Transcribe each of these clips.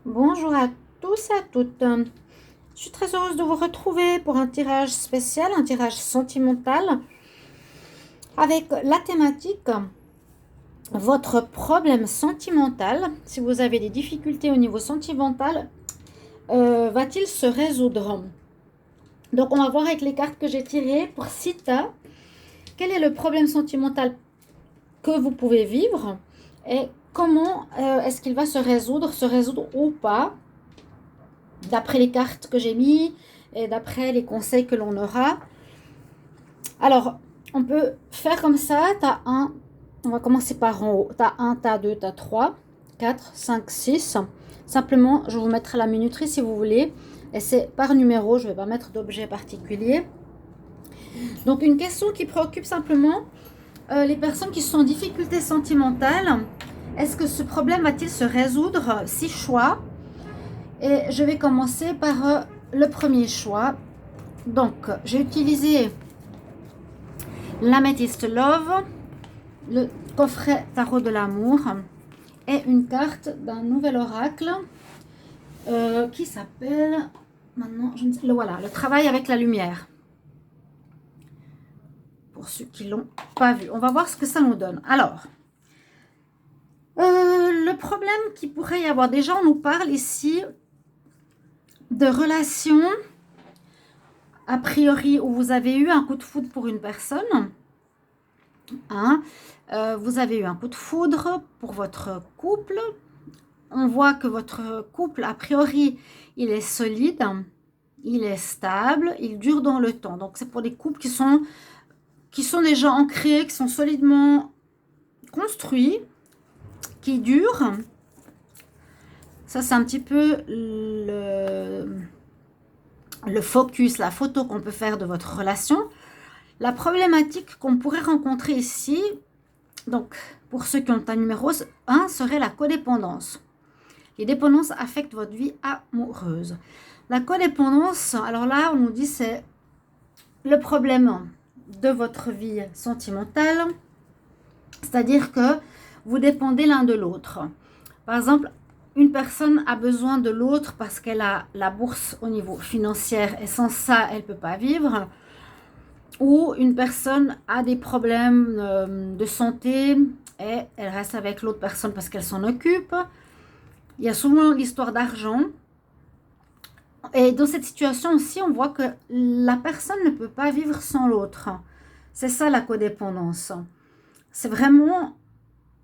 Bonjour à tous et à toutes. Je suis très heureuse de vous retrouver pour un tirage spécial, un tirage sentimental avec la thématique votre problème sentimental. Si vous avez des difficultés au niveau sentimental, va-t-il se résoudre? Donc on va voir avec les cartes que j'ai tirées pour Sita, quel est le problème sentimental que vous pouvez vivre et comment est-ce qu'il va se résoudre ou pas, d'après les cartes que j'ai mis et d'après les conseils que l'on aura. Alors, on peut faire comme ça. T'as un, on va commencer par en haut. T'as 1, t'as 2, t'as 3, 4, 5, 6. Simplement, je vais vous mettre la minuterie si vous voulez. Et c'est par numéro, je ne vais pas mettre d'objet particulier. Donc, une question qui préoccupe simplement les personnes qui sont en difficulté sentimentale. Est-ce que ce problème va-t-il se résoudre? 6 choix. Et je vais commencer par le premier choix. Donc, j'ai utilisé l'améthyste Love, le coffret tarot de l'amour et une carte d'un nouvel oracle qui s'appelle, maintenant, je ne sais, voilà, le travail avec la lumière. Pour ceux qui ne l'ont pas vu, on va voir ce que ça nous donne. Alors, le problème qu'il pourrait y avoir, déjà on nous parle ici de relations, a priori, où vous avez eu un coup de foudre pour une personne. Hein, vous avez eu un coup de foudre pour votre couple. On voit que votre couple, a priori, il est solide, il est stable, il dure dans le temps. Donc, c'est pour des couples qui sont déjà ancrés, qui sont solidement construits, qui durent. Ça, c'est un petit peu le focus, la photo qu'on peut faire de votre relation. La problématique qu'on pourrait rencontrer ici, donc pour ceux qui ont un numéro 1, serait la codépendance. Les dépendances affectent votre vie amoureuse. La codépendance, alors là, on nous dit c'est le problème de votre vie sentimentale, c'est-à-dire que vous dépendez l'un de l'autre. Par exemple, une personne a besoin de l'autre parce qu'elle a la bourse au niveau financier et sans ça, elle ne peut pas vivre. Ou une personne a des problèmes de santé et elle reste avec l'autre personne parce qu'elle s'en occupe. Il y a souvent l'histoire d'argent. Et dans cette situation aussi, on voit que la personne ne peut pas vivre sans l'autre. C'est ça la codépendance. C'est vraiment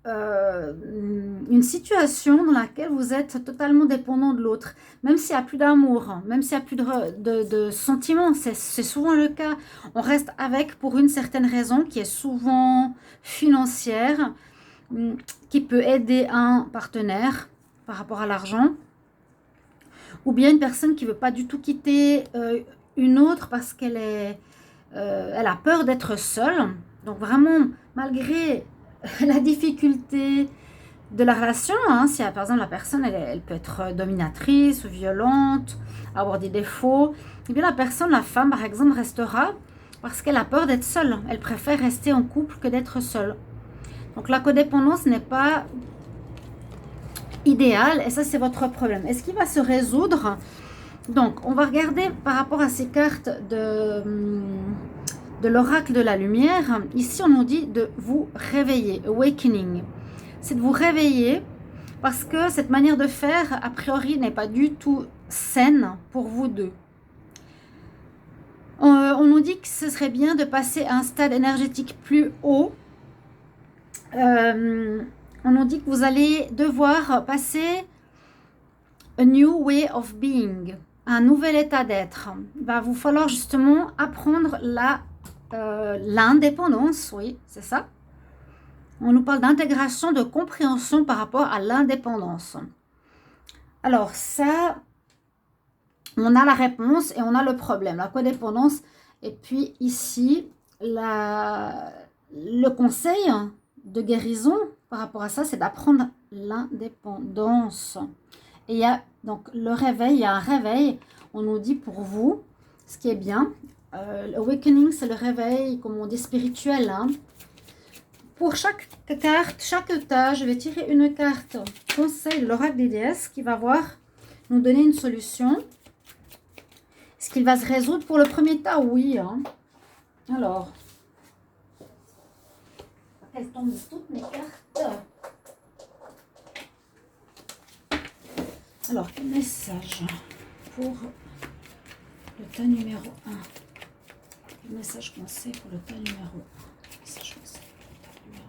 une situation dans laquelle vous êtes totalement dépendant de l'autre. Même s'il n'y a plus d'amour, même s'il n'y a plus de sentiments, c'est souvent le cas. On reste avec pour une certaine raison qui est souvent financière, qui peut aider un partenaire par rapport à l'argent. Ou bien une personne qui ne veut pas du tout quitter une autre parce qu'elle elle a peur d'être seule. Donc vraiment, malgré la difficulté de la relation, hein, si par exemple la personne, elle peut être dominatrice ou violente, avoir des défauts, et bien la personne, la femme par exemple, restera parce qu'elle a peur d'être seule. Elle préfère rester en couple que d'être seule. Donc la codépendance n'est pas idéal et ça c'est votre problème. Est-ce qu'il va se résoudre? Donc on va regarder par rapport à ces cartes de l'oracle de la lumière. Ici on nous dit de vous réveiller, awakening. C'est de vous réveiller parce que cette manière de faire a priori n'est pas du tout saine pour vous deux. On nous dit que ce serait bien de passer à un stade énergétique plus haut. On nous dit que vous allez devoir passer a new way of being, un nouvel état d'être. Il va vous falloir justement apprendre l'indépendance, oui, c'est ça. On nous parle d'intégration, de compréhension par rapport à l'indépendance. Alors ça, on a la réponse et on a le problème, la codépendance. Et puis ici, le conseil de guérison par rapport à ça, c'est d'apprendre l'indépendance. Et il y a donc le réveil, il y a un réveil, on nous dit pour vous, ce qui est bien. L'awakening, c'est le réveil, comme on dit, spirituel. Hein. Pour chaque carte, chaque étage, je vais tirer une carte conseil de l'oracle des déesses qui va voir nous donner une solution. Est-ce qu'il va se résoudre pour le premier tas? Oui. Hein. Alors, elles tombent toutes mes cartes. Alors, quel message pour le tas numéro 1? Quel message conseil pour le tas numéro 1? Message conseil pour le tas numéro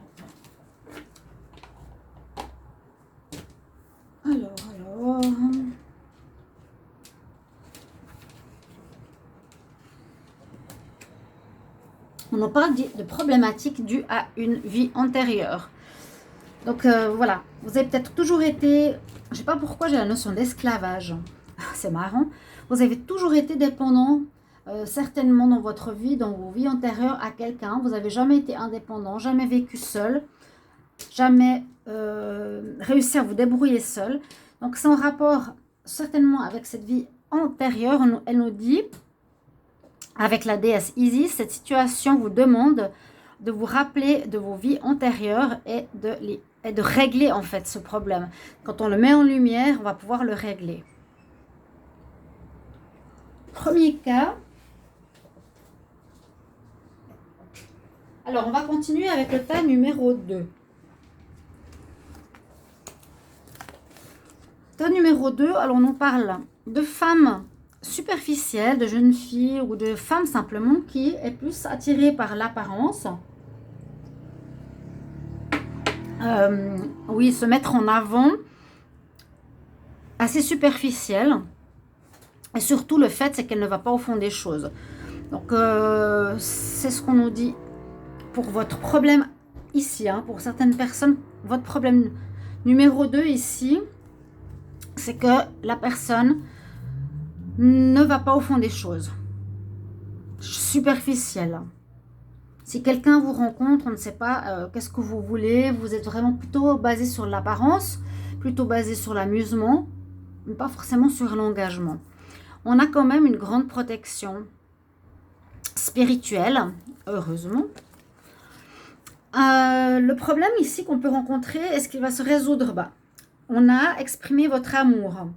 1. Alors. On en parle de problématiques dues à une vie antérieure. Donc voilà, vous avez peut-être toujours été, je ne sais pas pourquoi j'ai la notion d'esclavage, c'est marrant, vous avez toujours été dépendant certainement dans votre vie, dans vos vies antérieures à quelqu'un, vous n'avez jamais été indépendant, jamais vécu seul, jamais réussi à vous débrouiller seul. Donc c'est en rapport certainement avec cette vie antérieure, elle nous dit, avec la déesse Isis, cette situation vous demande de vous rappeler de vos vies antérieures et de régler en fait ce problème. Quand on le met en lumière, on va pouvoir le régler. Premier cas. Alors, on va continuer avec le tas numéro 2. Tas numéro 2, alors on nous parle de femmes superficielles, de jeunes filles ou de femmes simplement qui est plus attirée par l'apparence. Oui, se mettre en avant, assez superficielle. Et surtout, le fait, c'est qu'elle ne va pas au fond des choses. Donc, c'est ce qu'on nous dit pour votre problème ici. Hein, pour certaines personnes, votre problème numéro 2 ici, c'est que la personne ne va pas au fond des choses. Superficielle. Si quelqu'un vous rencontre, on ne sait pas qu'est-ce que vous voulez, vous êtes vraiment plutôt basé sur l'apparence, plutôt basé sur l'amusement, mais pas forcément sur l'engagement. On a quand même une grande protection spirituelle, heureusement. Le problème ici qu'on peut rencontrer, est-ce qu'il va se résoudre? On a exprimé votre amour.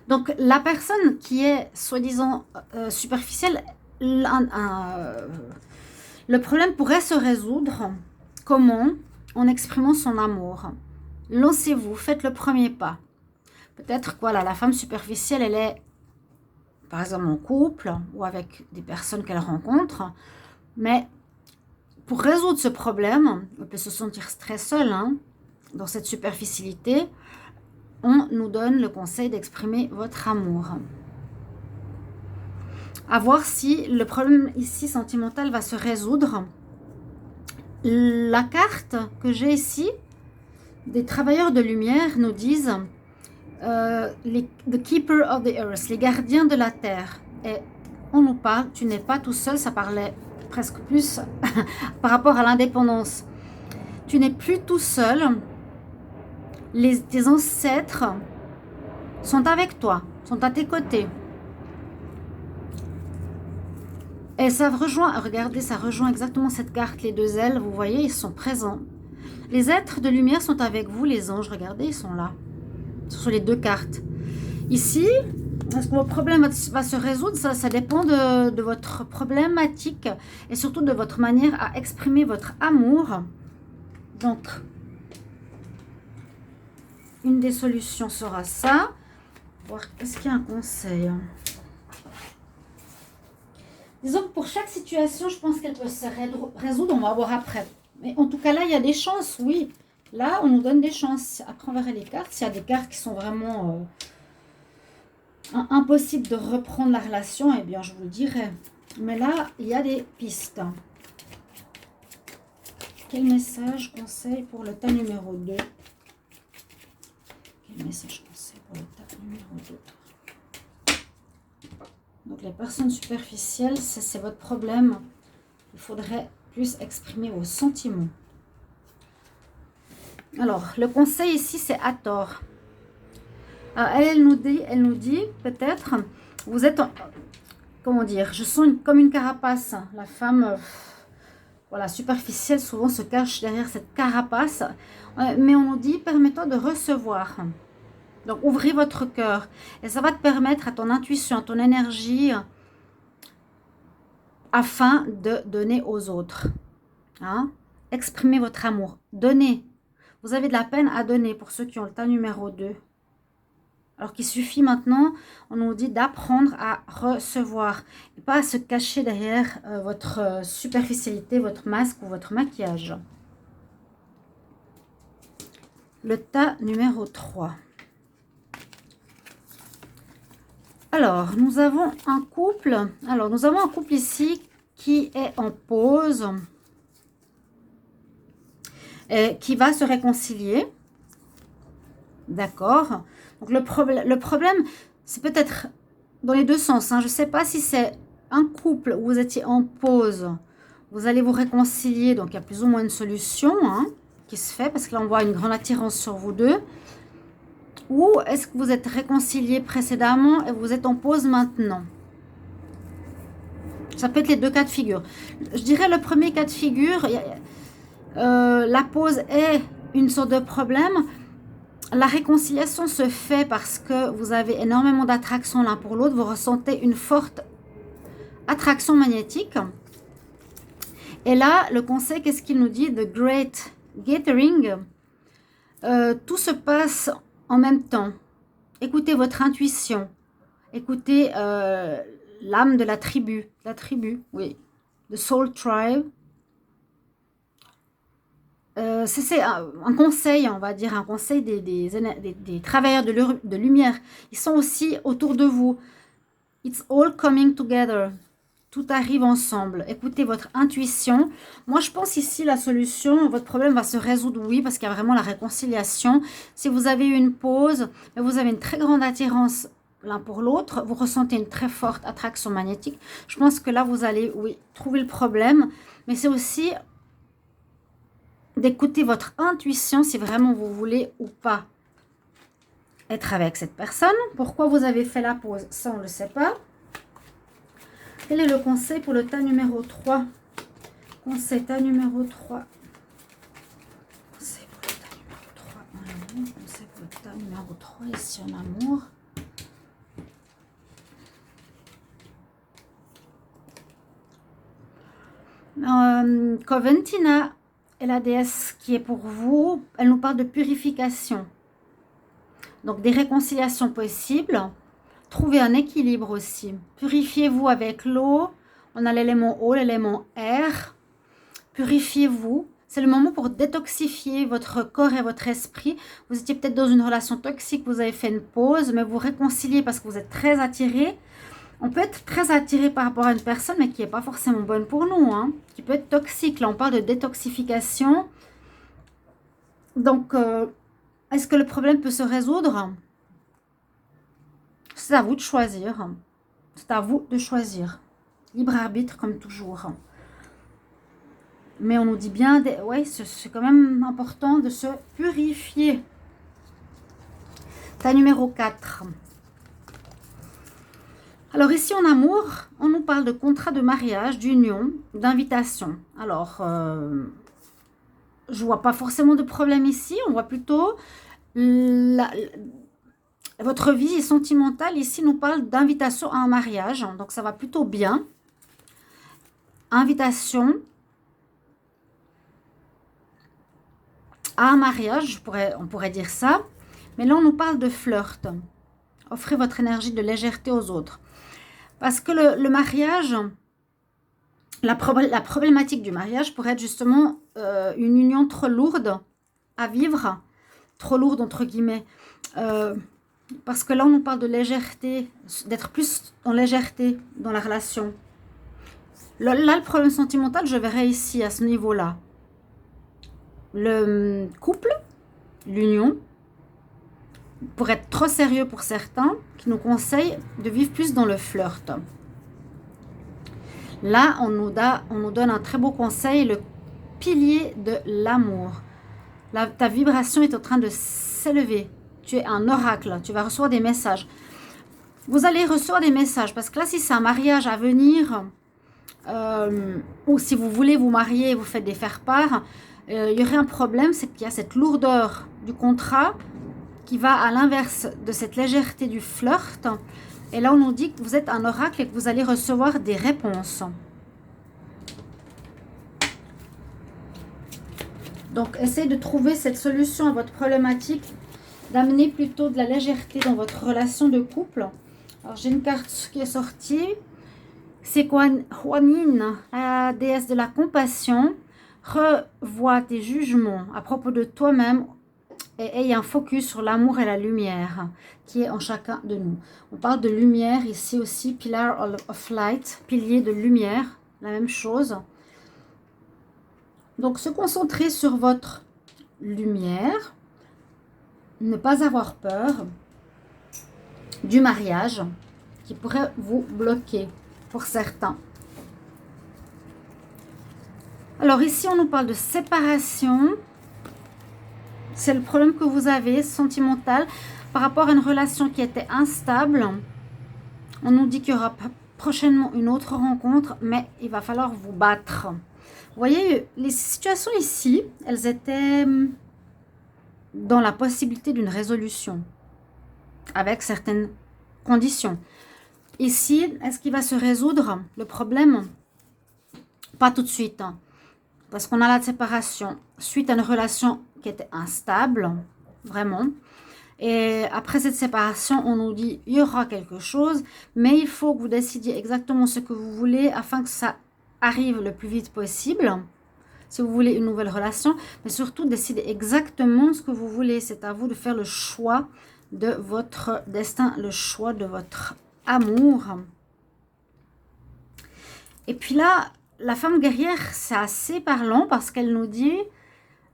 Donc, la personne qui est soi-disant superficielle, le problème pourrait se résoudre. Comment? En exprimant son amour. Lancez-vous, faites le premier pas. Peut-être que voilà, la femme superficielle, elle est par exemple en couple ou avec des personnes qu'elle rencontre. Mais pour résoudre ce problème, on peut se sentir très seul hein, dans cette superficialité. On nous donne le conseil d'exprimer votre amour. À voir si le problème ici sentimental va se résoudre. La carte que j'ai ici, des travailleurs de lumière nous disent the keeper of the earth, les gardiens de la terre. Et on nous parle, tu n'es pas tout seul, ça parlait presque plus par rapport à l'indépendance. Tu n'es plus tout seul. Tes ancêtres sont avec toi, sont à tes côtés. Et ça rejoint, regardez, ça rejoint exactement cette carte, les deux ailes, vous voyez, ils sont présents. Les êtres de lumière sont avec vous, les anges, regardez, ils sont là. Ce sont les deux cartes. Ici, est-ce que votre problème va se résoudre? Ça dépend de votre problématique et surtout de votre manière à exprimer votre amour. Donc, une des solutions sera ça. Voir, est-ce qu'il y a un conseil? Disons que pour chaque situation, je pense qu'elle peut se résoudre. On va voir après. Mais en tout cas, là, il y a des chances, oui. Là, on nous donne des chances. Après, on verra les cartes. S'il y a des cartes qui sont vraiment impossibles de reprendre la relation, eh bien, je vous le dirai. Mais là, il y a des pistes. Quel message, conseil pour le tas numéro 2? Quel message, conseil pour le tas numéro 2? Donc, les personnes superficielles, c'est votre problème. Il faudrait plus exprimer vos sentiments. Alors, le conseil ici, c'est à tort. Alors, elle nous dit peut-être, vous êtes, comment dire, je sens comme une carapace. La femme, voilà, superficielle, souvent se cache derrière cette carapace. Mais on nous dit, permets-toi de recevoir. Donc, ouvrez votre cœur. Et ça va te permettre à ton intuition, à ton énergie, afin de donner aux autres. Hein? Exprimez votre amour. Donnez. Vous avez de la peine à donner pour ceux qui ont le tas numéro 2. Alors qu'il suffit maintenant, on nous dit d'apprendre à recevoir. Et pas à se cacher derrière votre superficialité, votre masque ou votre maquillage. Le tas numéro 3. Alors, nous avons un couple. Alors, nous avons un couple ici qui est en pause. Et qui va se réconcilier. D'accord. Donc, le problème, c'est peut-être dans les deux sens. Hein. Je ne sais pas si c'est un couple où vous étiez en pause. Vous allez vous réconcilier. Donc, il y a plus ou moins une solution qui se fait. Parce que là, on voit une grande attirance sur vous deux. Ou est-ce que vous êtes réconciliés précédemment et vous êtes en pause maintenant? Ça peut être les deux cas de figure. Je dirais le premier cas de figure, la pause est une sorte de problème. La réconciliation se fait parce que vous avez énormément d'attraction l'un pour l'autre. Vous ressentez une forte attraction magnétique. Et là, le conseil, qu'est-ce qu'il nous dit? The Great Gathering. Tout se passe en même temps. Écoutez votre intuition. Écoutez l'âme de la tribu. La tribu, oui. The Soul Tribe. C'est un conseil, on va dire, un conseil des travailleurs de lumière. Ils sont aussi autour de vous. It's all coming together. Tout arrive ensemble. Écoutez votre intuition. Moi, je pense ici, la solution, votre problème va se résoudre, oui, parce qu'il y a vraiment la réconciliation. Si vous avez eu une pause, vous avez une très grande attirance l'un pour l'autre, vous ressentez une très forte attraction magnétique. Je pense que là, vous allez, oui, trouver le problème. Mais c'est aussi d'écouter votre intuition si vraiment vous voulez ou pas être avec cette personne. Pourquoi vous avez fait la pause? Ça, on ne le sait pas. Quel est le conseil pour le tas numéro 3? Conseil tas numéro 3. Conseil pour le tas numéro 3 en amour. Conseil pour le tas numéro 3 ici en amour. Coventina est la déesse qui est pour vous. Elle nous parle de purification. Donc des réconciliations possibles. Trouvez un équilibre aussi. Purifiez-vous avec l'eau. On a l'élément eau, l'élément air. Purifiez-vous. C'est le moment pour détoxifier votre corps et votre esprit. Vous étiez peut-être dans une relation toxique, vous avez fait une pause, mais vous réconciliez parce que vous êtes très attiré. On peut être très attiré par rapport à une personne, mais qui n'est pas forcément bonne pour nous, hein, qui peut être toxique. Là, on parle de détoxification. Donc, est-ce que le problème peut se résoudre? C'est à vous de choisir. C'est à vous de choisir. Libre arbitre, comme toujours. Mais on nous dit bien, ouais, c'est quand même important de se purifier. Tas numéro 4. Alors ici en amour, on nous parle de contrat de mariage, d'union, d'invitation. Alors, je vois pas forcément de problème ici. On voit plutôt votre vie sentimentale. Ici, nous parle d'invitation à un mariage. Donc, ça va plutôt bien. Invitation à un mariage, on pourrait dire ça. Mais là, on nous parle de flirt. Offrez votre énergie de légèreté aux autres. Parce que le mariage, la problématique du mariage pourrait être justement une union trop lourde à vivre. Trop lourde, entre guillemets. Parce que là, on nous parle de légèreté, d'être plus en légèreté dans la relation. Là, le problème sentimental, je verrai ici, à ce niveau-là. Le couple, l'union, pour être trop sérieux pour certains, qui nous conseillent de vivre plus dans le flirt. Là, on nous donne un très beau conseil, le pilier de l'amour. Ta vibration est en train de s'élever. Tu es un oracle, tu vas recevoir des messages. Vous allez recevoir des messages, parce que là, si c'est un mariage à venir, ou si vous voulez vous marier et vous faites des faire-part, il y aurait un problème, c'est qu'il y a cette lourdeur du contrat qui va à l'inverse de cette légèreté du flirt. Et là, on nous dit que vous êtes un oracle et que vous allez recevoir des réponses. Donc, essayez de trouver cette solution à votre problématique, d'amener plutôt de la légèreté dans votre relation de couple. Alors, j'ai une carte qui est sortie. C'est Huanyin, la déesse de la compassion. Revois tes jugements à propos de toi-même et ayez un focus sur l'amour et la lumière qui est en chacun de nous. On parle de lumière ici aussi, Pillar of Light, pilier de lumière, la même chose. Donc, se concentrer sur votre lumière, ne pas avoir peur du mariage qui pourrait vous bloquer pour certains. Alors ici, on nous parle de séparation. C'est le problème que vous avez, sentimental, par rapport à une relation qui était instable. On nous dit qu'il y aura prochainement une autre rencontre, mais il va falloir vous battre. Vous voyez, les situations ici, elles étaient dans la possibilité d'une résolution, avec certaines conditions. Ici, est-ce qu'il va se résoudre le problème? Pas tout de suite, hein, parce qu'on a la séparation suite à une relation qui était instable, vraiment. Et après cette séparation, on nous dit il y aura quelque chose, mais il faut que vous décidiez exactement ce que vous voulez afin que ça arrive le plus vite possible. Si vous voulez une nouvelle relation, mais surtout décidez exactement ce que vous voulez. C'est à vous de faire le choix de votre destin, le choix de votre amour. Et puis là, la femme guerrière, c'est assez parlant parce qu'elle nous dit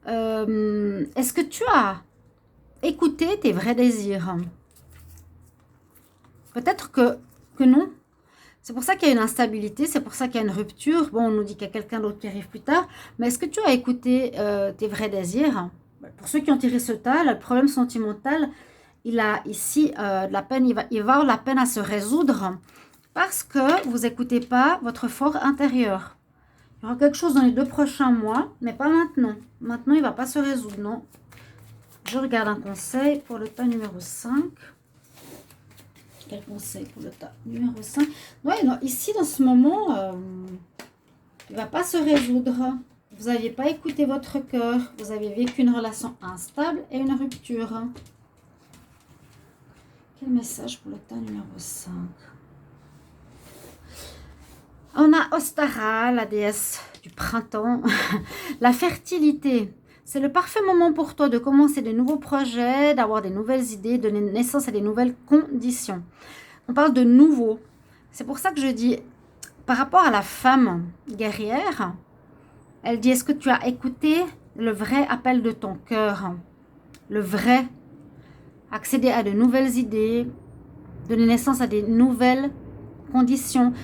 est-ce que tu as écouté tes vrais désirs? Peut-être que non. C'est pour ça qu'il y a une instabilité, c'est pour ça qu'il y a une rupture. Bon, on nous dit qu'il y a quelqu'un d'autre qui arrive plus tard. Mais est-ce que tu as écouté tes vrais désirs? Pour ceux qui ont tiré ce tas, le problème sentimental, il a ici de la peine, il va avoir la peine à se résoudre parce que vous n'écoutez pas votre fort intérieur. Il y aura quelque chose dans les 2 prochains mois, mais pas maintenant. Maintenant, il ne va pas se résoudre, non. Je regarde un conseil pour le tas numéro 5. Quel conseil pour le tas numéro 5? Ouais, non, ici, dans ce moment, il ne va pas se résoudre. Vous n'aviez pas écouté votre cœur. Vous avez vécu une relation instable et une rupture. Quel message pour le tas numéro 5? On a Ostara, la déesse du printemps. La fertilité. C'est le parfait moment pour toi de commencer de nouveaux projets, d'avoir des nouvelles idées, de donner naissance à des nouvelles conditions. On parle de nouveau. C'est pour ça que je dis, par rapport à la femme guerrière, elle dit, est-ce que tu as écouté le vrai appel de ton cœur? Le vrai. Accéder à de nouvelles idées, donner naissance à des nouvelles conditions.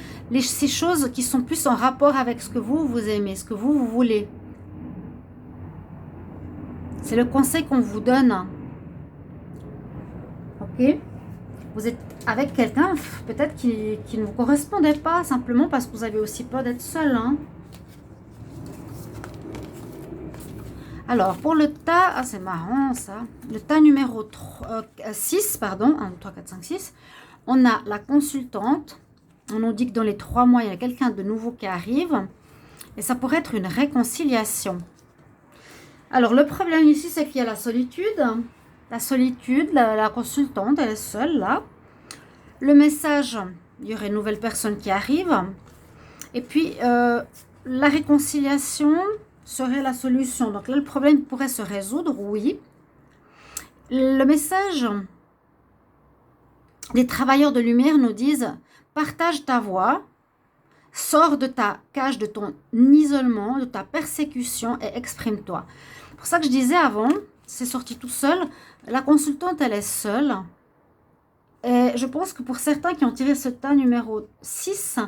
Ces choses qui sont plus en rapport avec ce que vous aimez, ce que vous voulez. C'est le conseil qu'on vous donne. Ok? Vous êtes avec quelqu'un, peut-être qui ne vous correspondait pas, simplement parce que vous avez aussi peur d'être seul. Hein? Alors, pour le tas, ah, c'est marrant ça. Le tas numéro 6, pardon, 1, 2, 3, 4, 5, 6. On a la consultante. On nous dit que dans les 3 mois, il y a quelqu'un de nouveau qui arrive. Et ça pourrait être une réconciliation. Alors, le problème ici, c'est qu'il y a la solitude. La solitude, la consultante, elle est seule, là. Le message, il y aurait une nouvelle personne qui arrive. Et puis, la réconciliation serait la solution. Donc là, le problème pourrait se résoudre, oui. Le message des travailleurs de lumière nous disent, partage ta voix, sors de ta cage, de ton isolement, de ta persécution et exprime-toi. C'est pour ça que je disais avant, c'est sorti tout seul, la consultante, elle est seule. Et je pense que pour certains qui ont tiré ce tas numéro 6,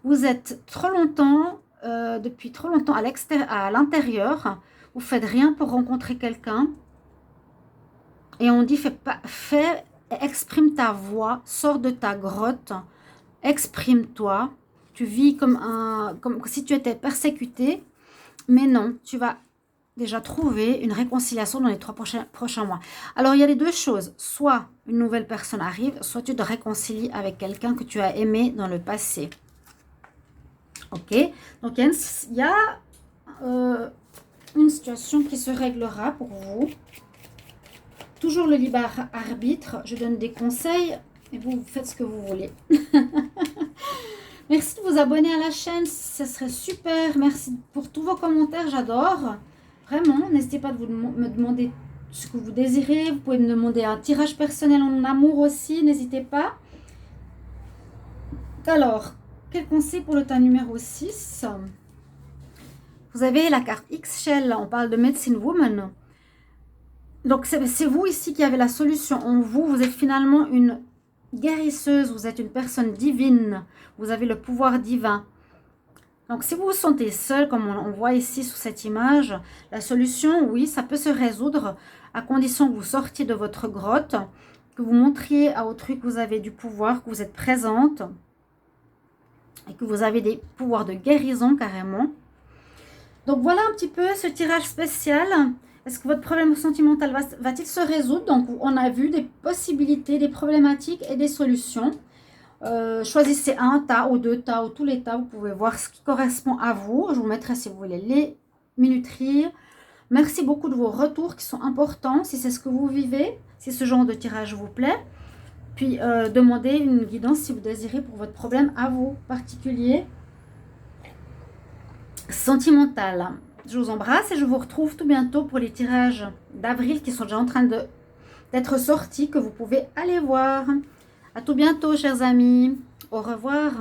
vous êtes trop longtemps, depuis trop longtemps à l'intérieur, vous ne faites rien pour rencontrer quelqu'un. Et on dit, exprime ta voix, sors de ta grotte, exprime-toi. Tu vis comme si tu étais persécuté, mais non, tu vas déjà trouver une réconciliation dans les 3 prochains mois. Alors, il y a les deux choses. Soit une nouvelle personne arrive, soit tu te réconcilies avec quelqu'un que tu as aimé dans le passé. Ok? Donc, il y a une situation qui se réglera pour vous. Toujours le libre arbitre. Je donne des conseils et vous faites ce que vous voulez. Merci de vous abonner à la chaîne, ce serait super. Merci pour tous vos commentaires, j'adore. Vraiment, n'hésitez pas à me demander ce que vous désirez. Vous pouvez me demander un tirage personnel en amour aussi, n'hésitez pas. Alors, quel conseil pour le tas numéro 6? Vous avez la carte X-Shell, on parle de Medicine Woman. Donc, c'est vous ici qui avez la solution en vous. Vous êtes finalement une guérisseuse, vous êtes une personne divine, vous avez le pouvoir divin. Donc, si vous vous sentez seul, comme on voit ici sous cette image, la solution, oui, ça peut se résoudre à condition que vous sortiez de votre grotte, que vous montriez à autrui que vous avez du pouvoir, que vous êtes présente et que vous avez des pouvoirs de guérison carrément. Donc, voilà un petit peu ce tirage spécial. Est-ce que votre problème sentimental va-t-il se résoudre? Donc, on a vu des possibilités, des problématiques et des solutions. Choisissez un tas ou deux tas ou tous les tas. Vous pouvez voir ce qui correspond à vous. Je vous mettrai, si vous voulez, les minuteries. Merci beaucoup de vos retours qui sont importants. Si c'est ce que vous vivez, si ce genre de tirage vous plaît. Puis, demandez une guidance si vous désirez pour votre problème à vous particulier. Sentimental. Je vous embrasse et je vous retrouve tout bientôt pour les tirages d'avril qui sont déjà en train d'être sortis, que vous pouvez aller voir. À tout bientôt, chers amis. Au revoir.